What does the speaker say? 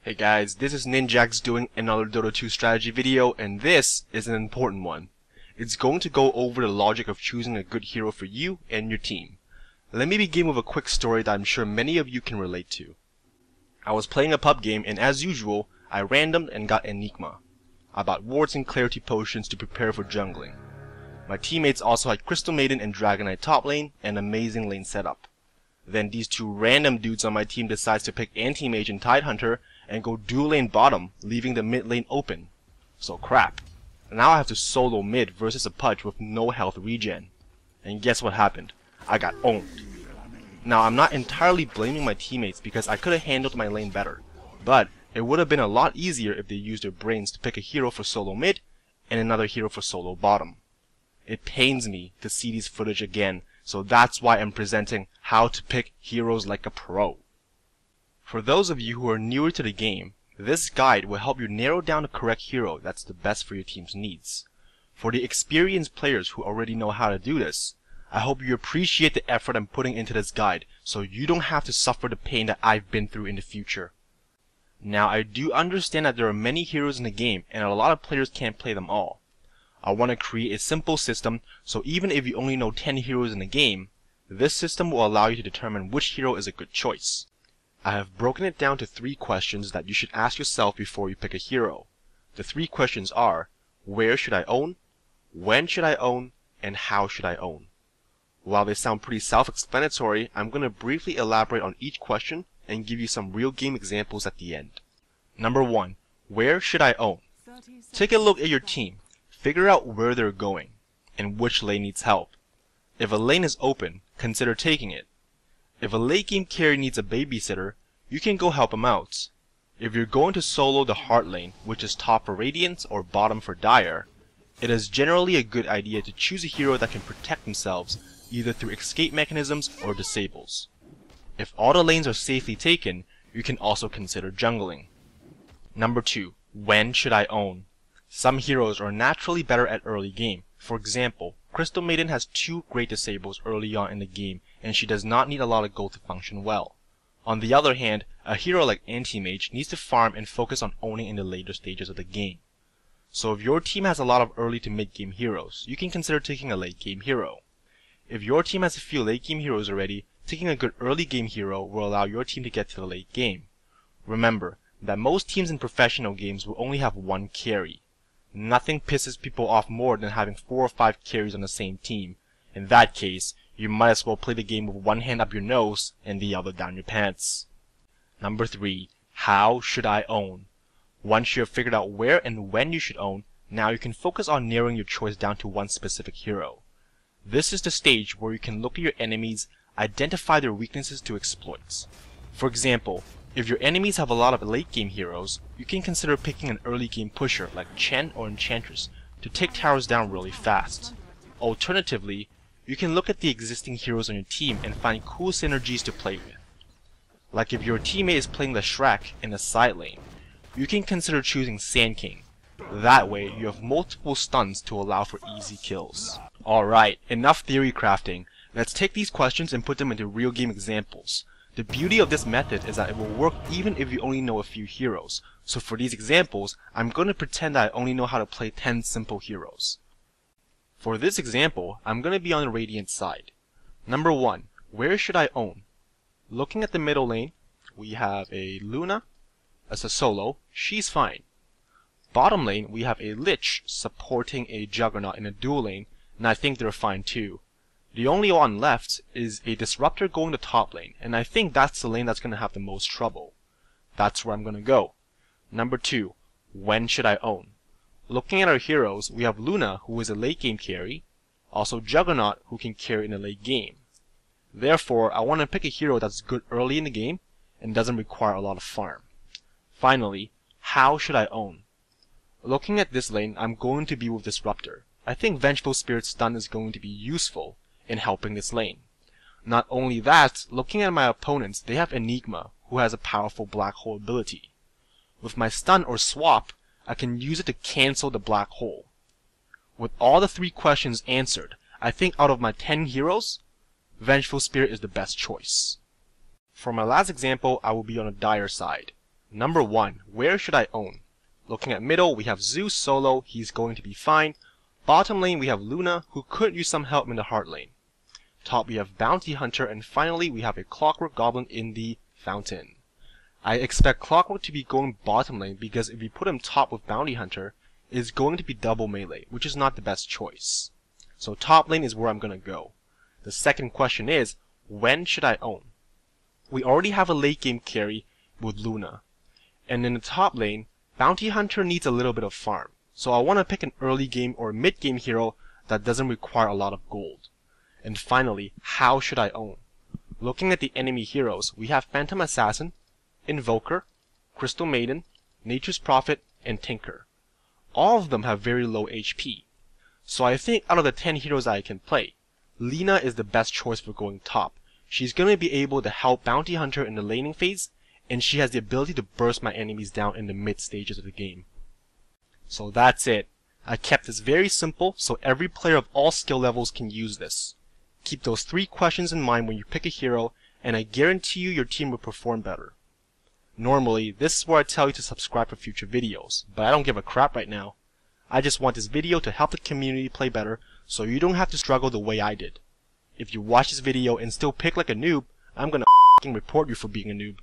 Hey guys, this is NinjaX doing another Dota 2 strategy video, and this is an important one. It's going to go over the logic of choosing a good hero for you and your team. Let me begin with a quick story that I'm sure many of you can relate to. I was playing a pub game, and as usual, I randomed and got Enigma. I bought wards and clarity potions to prepare for jungling. My teammates also had Crystal Maiden and Dragon Knight top lane, and amazing lane setup. Then these two random dudes on my team decides to pick Anti-Mage and Tidehunter and go dual lane bottom, leaving the mid lane open. So crap. Now I have to solo mid versus a Pudge with no health regen. And guess what happened? I got owned. Now I'm not entirely blaming my teammates because I could have handled my lane better, but it would have been a lot easier if they used their brains to pick a hero for solo mid and another hero for solo bottom. It pains me to see these footage again, so that's why I'm presenting how to pick heroes like a pro. For those of you who are newer to the game, this guide will help you narrow down the correct hero that's the best for your team's needs. For the experienced players who already know how to do this, I hope you appreciate the effort I'm putting into this guide so you don't have to suffer the pain that I've been through in the future. Now I do understand that there are many heroes in the game and a lot of players can't play them all. I want to create a simple system so even if you only know 10 heroes in the game, this system will allow you to determine which hero is a good choice. I have broken it down to 3 questions that you should ask yourself before you pick a hero. The 3 questions are, where should I own, when should I own, and how should I own? While they sound pretty self-explanatory, I'm going to briefly elaborate on each question and give you some real game examples at the end. Number 1. Where should I own? Take a look at your team. Figure out where they're going, and which lane needs help. If a lane is open, consider taking it. If a late game carry needs a babysitter, you can go help him out. If you're going to solo the heart lane, which is top for Radiant or bottom for Dire, it is generally a good idea to choose a hero that can protect themselves either through escape mechanisms or disables. If all the lanes are safely taken, you can also consider jungling. Number 2. When should I own? Some heroes are naturally better at early game. For example, Crystal Maiden has 2 great disables early on in the game, and she does not need a lot of gold to function well. On the other hand, a hero like Anti-Mage needs to farm and focus on owning in the later stages of the game. So if your team has a lot of early to mid game heroes, you can consider taking a late game hero. If your team has a few late game heroes already, taking a good early game hero will allow your team to get to the late game. Remember that most teams in professional games will only have 1 carry. Nothing pisses people off more than having 4 or 5 carries on the same team. In that case, you might as well play the game with one hand up your nose and the other down your pants. Number 3. How should I own? Once you have figured out where and when you should own, now you can focus on narrowing your choice down to one specific hero. This is the stage where you can look at your enemies, identify their weaknesses to exploit. For example, if your enemies have a lot of late game heroes, you can consider picking an early game pusher like Chen or Enchantress to take towers down really fast. Alternatively, you can look at the existing heroes on your team and find cool synergies to play with. Like if your teammate is playing the Shrek in the side lane, you can consider choosing Sand King. That way you have multiple stuns to allow for easy kills. Alright, enough theory crafting. Let's take these questions and put them into real game examples. The beauty of this method is that it will work even if you only know a few heroes. So for these examples, I'm going to pretend that I only know how to play 10 simple heroes. For this example, I'm going to be on the Radiant side. Number 1. Where should I own? Looking at the middle lane, we have a Luna as a solo. She's fine. Bottom lane, we have a Lich supporting a Juggernaut in a dual lane, and I think they're fine too. The only one left is a Disruptor going to top lane, and I think that's the lane that's going to have the most trouble. That's where I'm going to go. Number 2. When should I own? Looking at our heroes, we have Luna, who is a late game carry, also Juggernaut, who can carry in a late game. Therefore, I want to pick a hero that's good early in the game and doesn't require a lot of farm. Finally, how should I own? Looking at this lane, I'm going to be with Disruptor. I think Vengeful Spirit's stun is going to be useful in helping this lane. Not only that, looking at my opponents, they have Enigma, who has a powerful black hole ability. With my stun or swap, I can use it to cancel the black hole. With all the 3 questions answered, I think out of my 10 heroes, Vengeful Spirit is the best choice. For my last example, I will be on a Dire side. Number 1, where should I own? Looking at middle, we have Zeus solo, he's going to be fine. Bottom lane, we have Luna, who could use some help in the heart lane. Top, we have Bounty Hunter, and finally, we have a Clockwork Goblin in the fountain. I expect Clockwork to be going bottom lane because if we put him top with Bounty Hunter, it's going to be double melee, which is not the best choice. So top lane is where I'm going to go. The second question is, when should I own? We already have a late game carry with Luna. And in the top lane, Bounty Hunter needs a little bit of farm. So I want to pick an early game or mid game hero that doesn't require a lot of gold. And finally, how should I own? Looking at the enemy heroes, we have Phantom Assassin, Invoker, Crystal Maiden, Nature's Prophet, and Tinker. All of them have very low HP. So I think out of the 10 heroes I can play, Lina is the best choice for going top. She's going to be able to help Bounty Hunter in the laning phase, and she has the ability to burst my enemies down in the mid stages of the game. So that's it. I kept this very simple so every player of all skill levels can use this. Keep those 3 questions in mind when you pick a hero, and I guarantee you your team will perform better. Normally, this is where I tell you to subscribe for future videos, but I don't give a crap right now. I just want this video to help the community play better so you don't have to struggle the way I did. If you watch this video and still pick like a noob, I'm gonna report you for being a noob.